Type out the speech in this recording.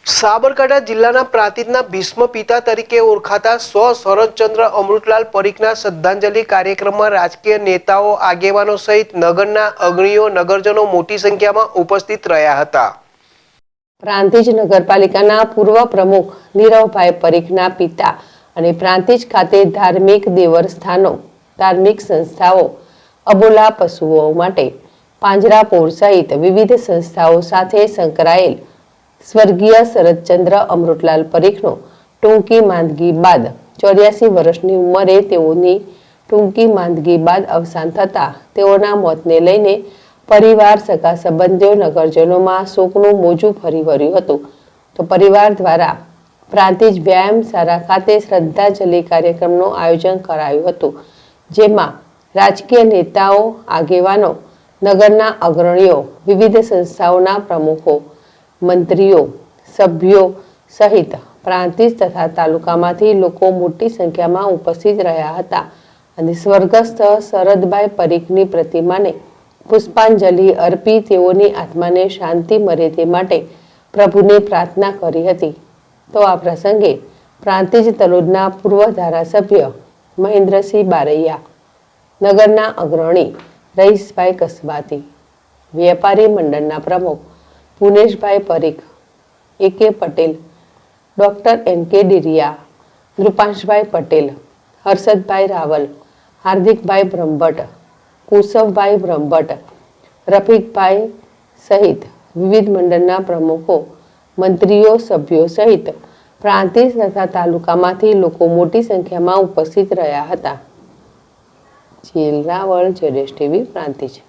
સાબરકાંઠા જિલ્લાના પ્રાંતિજના ભીષ્મ પિતા તરીકે ઓળખાતા શરદચંદ્ર અમૃતલાલ પરીખના શ્રદ્ધાંજલિ કાર્યક્રમમાં રાજકીય નેતાઓ, આગેવાનો સહિત નગરના અગ્રણીઓ, નગરજનો મોટી સંખ્યામાં ઉપસ્થિત રહ્યા હતા. પ્રાંતિજ નગરપાલિકાના પૂર્વ પ્રમુખ નીરવભાઈ પરીખના પિતા અને પ્રાંતિજ ખાતે ધાર્મિક દેવસ્થાનો, ધાર્મિક સંસ્થાઓ, અબોલા પશુઓ માટે પાંજરાપોળ સહિત વિવિધ સંસ્થાઓ સાથે સંકળાયેલ સ્વર્ગીય શરદચંદ્ર અમૃતલાલ પરીખનો ટૂંકી માંદગી બાદ 84 વર્ષની ઉંમરે તેઓની ટૂંકી માંદગી બાદ અવસાન થતાં તેઓના મોતને લઈને પરિવાર, સગા સંબંધીઓ, નગરજનોમાં શોકનું મોજું ફરી વળ્યું હતું. તો પરિવાર દ્વારા પ્રાંતિજ વ્યાયામ શાળા ખાતે શ્રદ્ધાંજલિ કાર્યક્રમનું આયોજન કરાયું હતું, જેમાં રાજકીય નેતાઓ, આગેવાનો, નગરના અગ્રણીઓ, વિવિધ સંસ્થાઓના પ્રમુખો, મંત્રીઓ, સભ્યો સહિત પ્રાંતિજ તથા તાલુકામાંથી લોકો મોટી સંખ્યામાં ઉપસ્થિત રહ્યા હતા અને સ્વર્ગસ્થ શરદભાઈ પરીખની પ્રતિમાને પુષ્પાંજલિ અર્પી તેઓની આત્માને શાંતિ મળે તે માટે પ્રભુને પ્રાર્થના કરી હતી. તો આ પ્રસંગે પ્રાંતિજ તલોદના પૂર્વ ધારાસભ્ય મહેન્દ્રસિંહ બારૈયા, નગરના અગ્રણી રહીશભાઈ કસબાતી, વેપારી મંડળના પ્રમુખ પુનેશભાઈ પરીખ, એ.કે. પટેલ, ડોક્ટર એન.કે. ડિરિયા, નૃપાંશભાઈ પટેલ, હર્ષદભાઈ રાવલ, હાર્દિકભાઈ બ્રહ્મભટ્ટ, કુશવભાઈ બ્રહ્મભટ્ટ, રફીકભાઈ સહિત વિવિધ મંડળના પ્રમુખો, મંત્રીઓ, સભ્યો સહિત પ્રાંતિજ તથા તાલુકામાંથી લોકો મોટી સંખ્યામાં ઉપસ્થિત રહ્યા હતા. જીલ રાવળ, જેડેશ ટીવી, પ્રાંતિજ.